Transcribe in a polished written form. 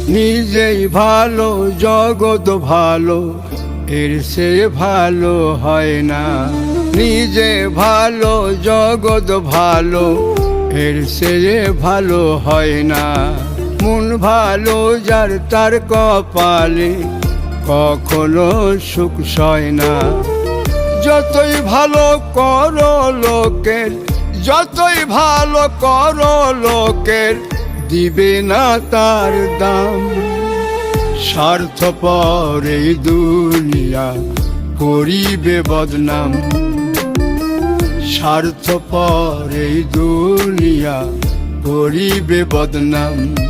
নিজেই ভালো জগৎ ভালো, এর সে ভালো হয় না। নিজে ভালো জগৎ ভালো, এর সে ভালো হয় না। মন ভালো যার তার কপালে কখনো সুখ সয় না। যতই ভালো করো লোকের, যতই ভালো করো লোকের, দিবে না তার দাম। স্বার্থপর এই দুনিয়া করিবে বদনাম। স্বার্থপর এই দুনিয়া করিবে বদনাম।